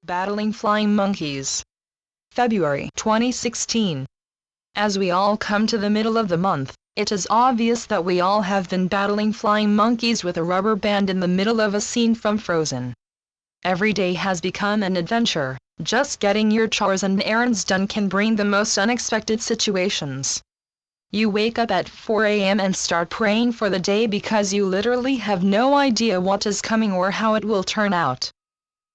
Battling Flying Monkeys. February 2016. As we all come to the middle of the month, it is obvious that we all have been battling flying monkeys with a rubber band in the middle of a scene from Frozen. Every day has become an adventure. Just getting your chores and errands done can bring the most unexpected situations. You wake up at 4 a.m. and start praying for the day because you literally have no idea what is coming or how it will turn out.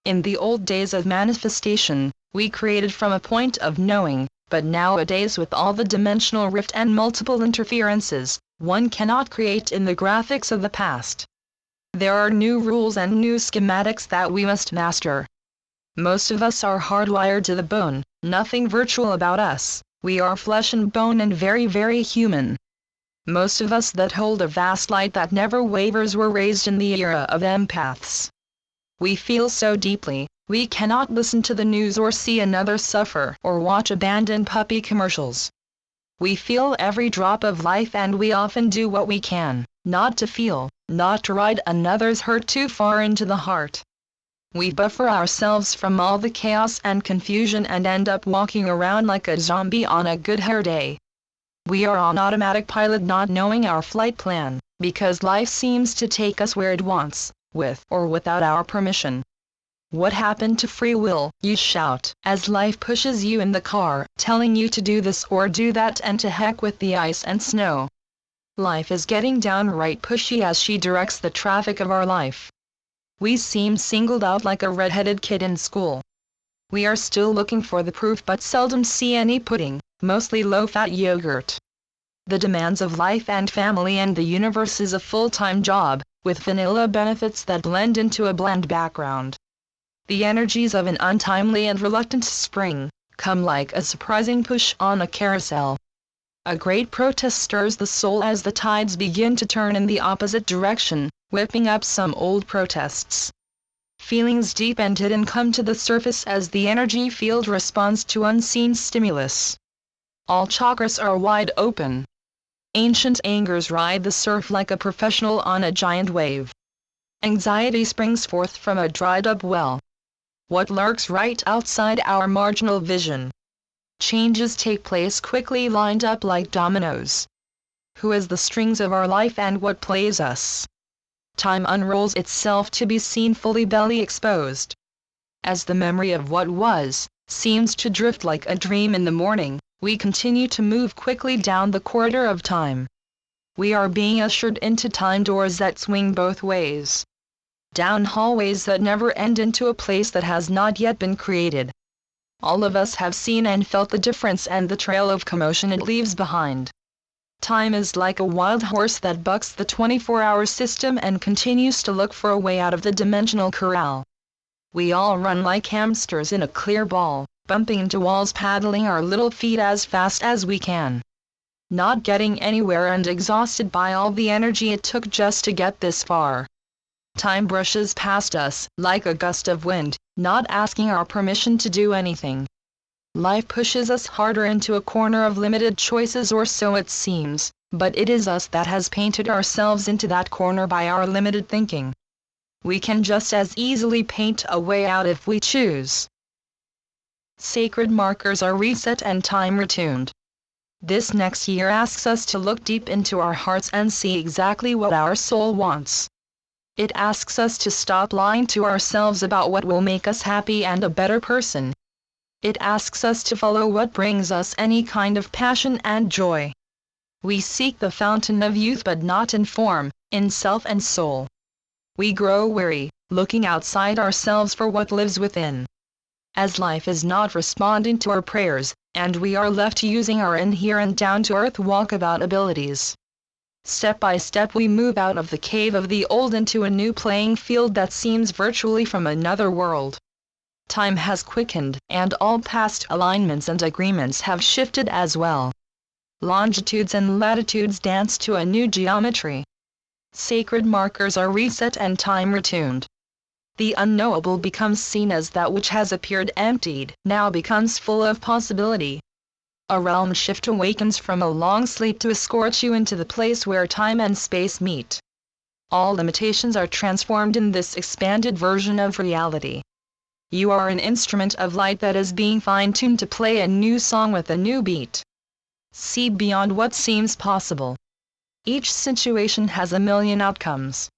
In the old days of manifestation, we created from a point of knowing, but nowadays with all the dimensional rift and multiple interferences, one cannot create in the graphics of the past. There are new rules and new schematics that we must master. Most of us are hardwired to the bone, nothing virtual about us, we are flesh and bone and very, very human. Most of us that hold a vast light that never wavers were raised in the era of empaths. We feel so deeply, we cannot listen to the news or see another suffer or watch abandoned puppy commercials. We feel every drop of life and we often do what we can, not to feel, not to ride another's hurt too far into the heart. We buffer ourselves from all the chaos and confusion and end up walking around like a zombie on a good hair day. We are on automatic pilot not knowing our flight plan, because life seems to take us where it wants, with or without our permission. What happened to free will, you shout, as life pushes you in the car, telling you to do this or do that and to heck with the ice and snow. Life is getting downright pushy as she directs the traffic of our life. We seem singled out like a red-headed kid in school. We are still looking for the proof but seldom see any pudding, mostly low-fat yogurt. The demands of life and family and the universe is a full-time job, with vanilla benefits that blend into a bland background. The energies of an untimely and reluctant spring come like a surprising push on a carousel. A great protest stirs the soul as the tides begin to turn in the opposite direction, whipping up some old protests. Feelings deep and hidden come to the surface as the energy field responds to unseen stimulus. All chakras are wide open. Ancient angers ride the surf like a professional on a giant wave. Anxiety springs forth from a dried-up well. What lurks right outside our marginal vision? Changes take place quickly lined up like dominoes. Who is the strings of our life and what plays us? Time unrolls itself to be seen fully belly exposed. As the memory of what was seems to drift like a dream in the morning, we continue to move quickly down the corridor of time. We are being ushered into time doors that swing both ways. Down hallways that never end into a place that has not yet been created. All of us have seen and felt the difference and the trail of commotion it leaves behind. Time is like a wild horse that bucks the 24-hour system and continues to look for a way out of the dimensional corral. We all run like hamsters in a clear ball, bumping into walls, paddling our little feet as fast as we can. Not getting anywhere and exhausted by all the energy it took just to get this far. Time brushes past us, like a gust of wind, not asking our permission to do anything. Life pushes us harder into a corner of limited choices, or so it seems, but it is us that has painted ourselves into that corner by our limited thinking. We can just as easily paint a way out if we choose. Sacred markers are reset and time retuned. This next year asks us to look deep into our hearts and see exactly what our soul wants. It asks us to stop lying to ourselves about what will make us happy and a better person. It asks us to follow what brings us any kind of passion and joy. We seek the fountain of youth but not in form, in self and soul. We grow weary, looking outside ourselves for what lives within. As life is not responding to our prayers, and we are left using our inherent down-to-earth walkabout abilities. Step by step we move out of the cave of the old into a new playing field that seems virtually from another world. Time has quickened, and all past alignments and agreements have shifted as well. Longitudes and latitudes dance to a new geometry. Sacred markers are reset and time retuned. The unknowable becomes seen as that which has appeared emptied, now becomes full of possibility. A realm shift awakens from a long sleep to escort you into the place where time and space meet. All limitations are transformed in this expanded version of reality. You are an instrument of light that is being fine-tuned to play a new song with a new beat. See beyond what seems possible. Each situation has a million outcomes.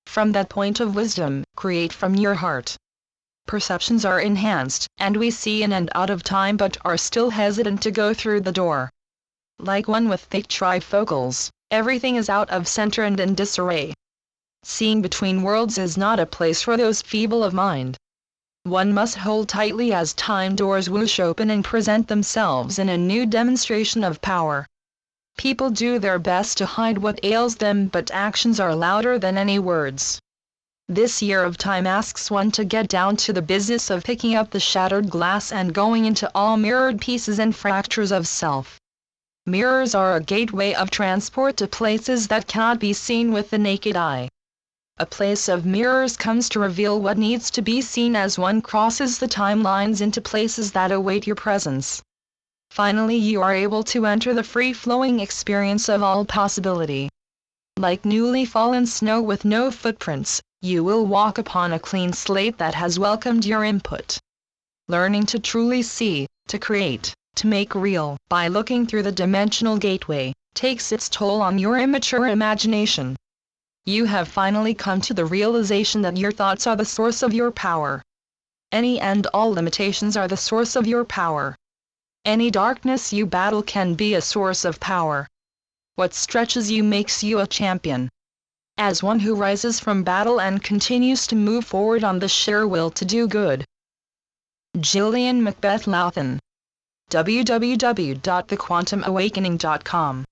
From that point of wisdom, create from your heart. Perceptions are enhanced, and we see in and out of time but are still hesitant to go through the door. Like one with thick trifocals, everything is out of center and in disarray. Seeing between worlds is not a place for those feeble of mind. One must hold tightly as time doors whoosh open and present themselves in a new demonstration of power. People do their best to hide what ails them, but actions are louder than any words. This year of time asks one to get down to the business of picking up the shattered glass and going into all mirrored pieces and fractures of self. Mirrors are a gateway of transport to places that cannot be seen with the naked eye. A place of mirrors comes to reveal what needs to be seen as one crosses the timelines into places that await your presence. Finally, you are able to enter the free-flowing experience of all possibility. Like newly fallen snow with no footprints, you will walk upon a clean slate that has welcomed your input. Learning to truly see, to create, to make real, by looking through the dimensional gateway, takes its toll on your immature imagination. You have finally come to the realization that your thoughts are the source of your power. Any and all limitations are the source of your power. Any darkness you battle can be a source of power. What stretches you makes you a champion. As one who rises from battle and continues to move forward on the sheer will to do good. Gillian Macbeth-Louthan. www.thequantumawakening.com